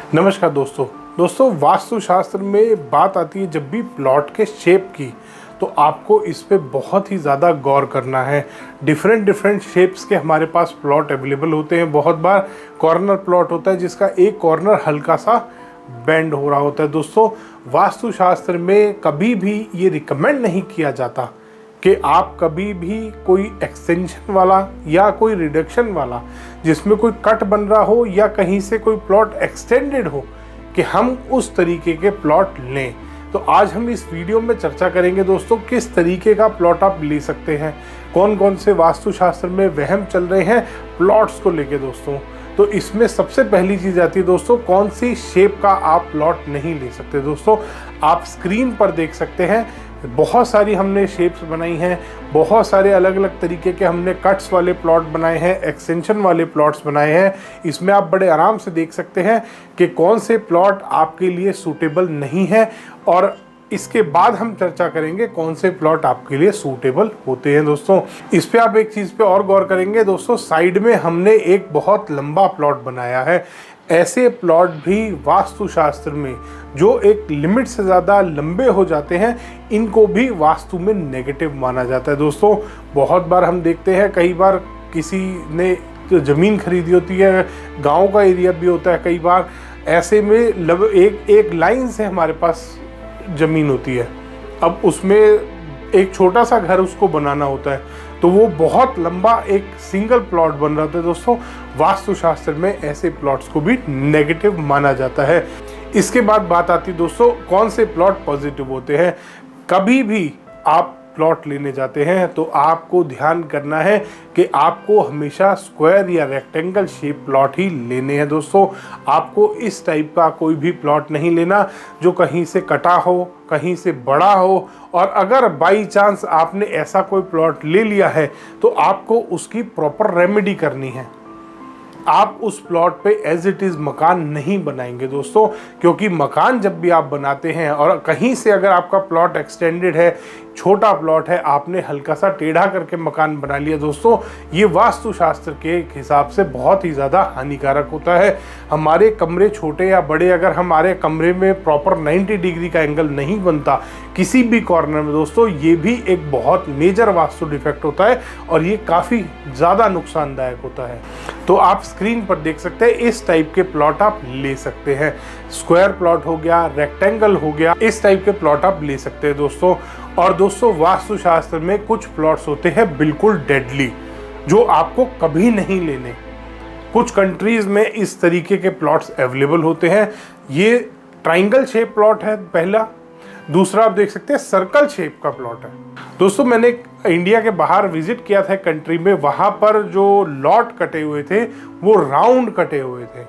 नमस्कार दोस्तों वास्तुशास्त्र में बात आती है जब भी प्लॉट के शेप की, तो आपको इस पे बहुत ही ज़्यादा गौर करना है। डिफरेंट शेप्स के हमारे पास प्लॉट अवेलेबल होते हैं। बहुत बार कॉर्नर प्लॉट होता है जिसका एक कॉर्नर हल्का सा बेंड हो रहा होता है। दोस्तों वास्तुशास्त्र में कभी भी ये रिकमेंड नहीं किया जाता कि आप कभी भी कोई एक्सटेंशन वाला या कोई रिडक्शन वाला जिसमें कोई कट बन रहा हो या कहीं से कोई प्लॉट एक्सटेंडेड हो कि हम उस तरीके के प्लॉट लें। तो आज हम इस वीडियो में चर्चा करेंगे दोस्तों किस तरीके का प्लॉट आप ले सकते हैं, कौन कौन से वास्तुशास्त्र में वहम चल रहे हैं प्लॉट्स को लेके दोस्तों। तो इसमें सबसे पहली चीज़ आती है दोस्तों कौन सी शेप का आप प्लॉट नहीं ले सकते। दोस्तों आप स्क्रीन पर देख सकते हैं बहुत सारी हमने शेप्स बनाई हैं, बहुत सारे अलग अलग तरीके के हमने कट्स वाले प्लॉट बनाए हैं, एक्सटेंशन वाले प्लॉट्स बनाए हैं। इसमें आप बड़े आराम से देख सकते हैं कि कौन से प्लॉट आपके लिए सूटेबल नहीं है, और इसके बाद हम चर्चा करेंगे कौन से प्लॉट आपके लिए सूटेबल होते हैं। दोस्तों इस पे आप एक चीज़ पे और गौर करेंगे दोस्तों, साइड में हमने एक बहुत लंबा प्लॉट बनाया है। ऐसे प्लॉट भी वास्तुशास्त्र में जो एक लिमिट से ज़्यादा लंबे हो जाते हैं, इनको भी वास्तु में नेगेटिव माना जाता है। दोस्तों बहुत बार हम देखते हैं, कई बार किसी ने ज़मीन खरीदी होती है, गांव का एरिया भी होता है, कई बार ऐसे में एक लाइन से हमारे पास ज़मीन होती है। अब उसमें एक छोटा सा घर उसको बनाना होता है, तो वो बहुत लंबा एक सिंगल प्लॉट बन रहा था। दोस्तों वास्तुशास्त्र में ऐसे प्लॉट्स को भी नेगेटिव माना जाता है। इसके बाद बात आती है दोस्तों कौन से प्लॉट पॉजिटिव होते हैं। कभी भी आप प्लॉट लेने जाते हैं तो आपको ध्यान करना है कि आपको हमेशा स्क्वायर या रेक्टेंगल शेप प्लॉट ही लेने हैं। दोस्तों आपको इस टाइप का कोई भी प्लॉट नहीं लेना जो कहीं से कटा हो, कहीं से बड़ा हो। और अगर बाई चांस आपने ऐसा कोई प्लॉट ले लिया है तो आपको उसकी प्रॉपर रेमेडी करनी है। आप उस प्लॉट पे एज इट इज़ मकान नहीं बनाएंगे दोस्तों, क्योंकि मकान जब भी आप बनाते हैं और कहीं से अगर आपका प्लॉट एक्सटेंडेड है, छोटा प्लॉट है, आपने हल्का सा टेढ़ा करके मकान बना लिया दोस्तों, ये वास्तुशास्त्र के हिसाब से बहुत ही ज़्यादा हानिकारक होता है। हमारे कमरे छोटे या बड़े, अगर हमारे कमरे में प्रॉपर 90 डिग्री का एंगल नहीं बनता किसी भी कॉर्नर में दोस्तों, ये भी एक बहुत मेजर वास्तु डिफेक्ट होता है और ये काफ़ी ज़्यादा नुकसानदायक होता है। तो आप स्क्रीन पर देख सकते हैं इस टाइप के प्लॉट आप ले सकते हैं। स्क्वायर प्लॉट हो गया, रेक्टेंगल हो गया, इस टाइप के प्लॉट आप ले सकते हैं दोस्तों। और दोस्तों वास्तुशास्त्र में कुछ प्लॉट्स होते हैं बिल्कुल डेडली, जो आपको कभी नहीं लेने। कुछ कंट्रीज में इस तरीके के प्लॉट्स अवेलेबल होते हैं। ये ट्राइंगल शेप प्लॉट है पहला। दूसरा आप देख सकते हैं सर्कल शेप का प्लॉट है। दोस्तों मैंने इंडिया के बाहर विजिट किया था कंट्री में, वहाँ पर जो लॉट कटे हुए थे वो राउंड कटे हुए थे।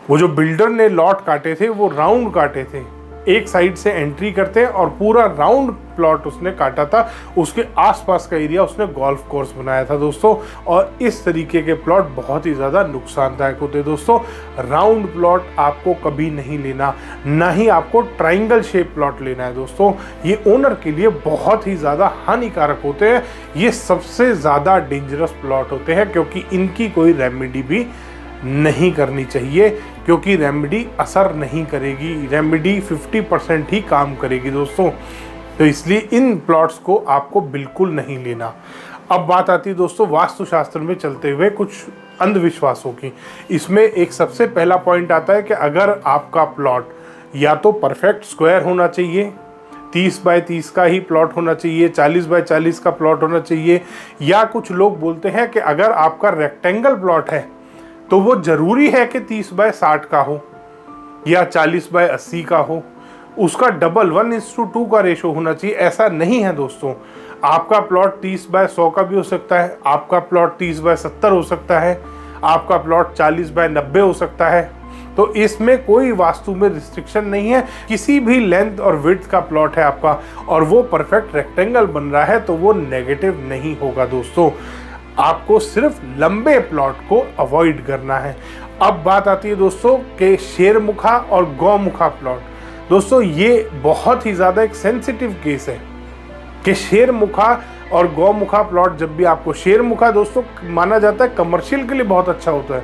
वो जो बिल्डर ने लॉट काटे थे वो राउंड काटे थे। एक साइड से एंट्री करते हैं और पूरा राउंड प्लॉट उसने काटा था। उसके आसपास का एरिया उसने गोल्फ कोर्स बनाया था दोस्तों। और इस तरीके के प्लॉट बहुत ही ज़्यादा नुकसानदायक होते हैं दोस्तों। राउंड प्लॉट आपको कभी नहीं लेना, ना ही आपको ट्राइंगल शेप प्लॉट लेना है दोस्तों। ये ओनर के लिए बहुत ही ज़्यादा हानिकारक होते हैं। ये सबसे ज़्यादा डेंजरस प्लॉट होते हैं क्योंकि इनकी कोई रेमेडी भी नहीं करनी चाहिए, क्योंकि रेमेडी असर नहीं करेगी। रेमेडी 50% ही काम करेगी दोस्तों। तो इसलिए इन प्लॉट्स को आपको बिल्कुल नहीं लेना। अब बात आती है दोस्तों वास्तुशास्त्र में चलते हुए कुछ अंधविश्वासों की। इसमें एक सबसे पहला पॉइंट आता है कि अगर आपका प्लॉट या तो परफेक्ट स्क्वायर होना चाहिए, 30 बाय 30 का ही प्लॉट होना चाहिए, 40 बाय 40 का प्लॉट होना चाहिए, या कुछ लोग बोलते हैं कि अगर आपका रेक्टेंगल प्लॉट है तो वो ज़रूरी है कि 30 बाय 60 का हो या 40 बाय 80 का हो, उसका डबल 1:2 का रेशो होना चाहिए। ऐसा नहीं है दोस्तों। आपका प्लॉट 30 बाय 100 का भी हो सकता है, आपका प्लॉट 30 बाय 70 हो सकता है, आपका प्लॉट 40 बाय 90 हो सकता है। तो इसमें कोई वास्तु में रिस्ट्रिक्शन नहीं है। किसी भी लेंथ और विड्थ का प्लॉट है आपका और वो परफेक्ट रेक्टेंगल बन रहा है तो वो नेगेटिव नहीं होगा दोस्तों। आपको सिर्फ लंबे प्लॉट को अवॉइड करना है। अब बात आती है दोस्तों कि शेरमुखा और गौमुखा प्लॉट। दोस्तों ये बहुत ही ज़्यादा एक सेंसिटिव केस है कि शेरमुखा और गौमुखा प्लॉट, जब भी आपको शेरमुखा दोस्तों माना जाता है कमर्शियल के लिए बहुत अच्छा होता है,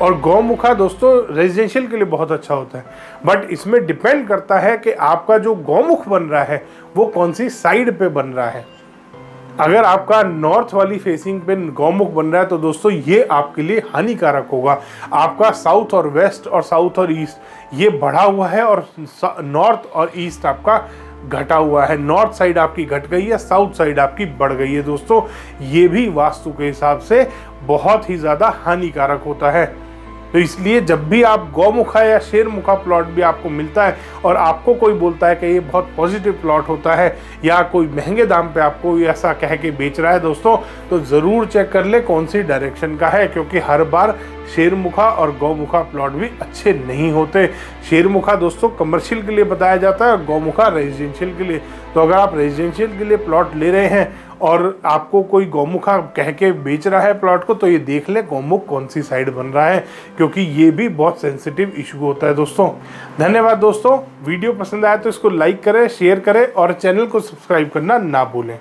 और गौमुखा दोस्तों रेजिडेंशियल के लिए बहुत अच्छा होता है, बट इसमें डिपेंड करता है कि आपका जो गौमुख बन रहा है वो कौन सी साइड पे बन रहा है। अगर आपका नॉर्थ वाली फेसिंग पे गौमुख बन रहा है तो दोस्तों ये आपके लिए हानिकारक होगा। आपका साउथ और वेस्ट और साउथ और ईस्ट ये बढ़ा हुआ है और नॉर्थ और ईस्ट आपका घटा हुआ है। नॉर्थ साइड आपकी घट गई है, साउथ साइड आपकी बढ़ गई है। दोस्तों ये भी वास्तु के हिसाब से बहुत ही ज़्यादा हानिकारक होता है। तो इसलिए जब भी आप गौमुखा या शेरमुखा प्लॉट भी आपको मिलता है और आपको कोई बोलता है कि ये बहुत पॉजिटिव प्लॉट होता है या कोई महंगे दाम पे आपको ऐसा कह के बेच रहा है दोस्तों, तो ज़रूर चेक कर ले कौन सी डायरेक्शन का है, क्योंकि हर बार शेरमुखा और गौमुखा प्लॉट भी अच्छे नहीं होते। शेरमुखा दोस्तों कमर्शियल के लिए बताया जाता है और गौमुखा रेजिडेंशियल के लिए। तो अगर आप रेजिडेंशियल के लिए प्लॉट ले रहे हैं और आपको कोई गौमुखा कह के बेच रहा है प्लॉट को, तो ये देख लें गौमुख कौन सी साइड बन रहा है, क्योंकि ये भी बहुत सेंसिटिव इशू होता है दोस्तों। धन्यवाद दोस्तों, वीडियो पसंद आया तो इसको लाइक करें, शेयर करें और चैनल को सब्सक्राइब करना ना भूलें।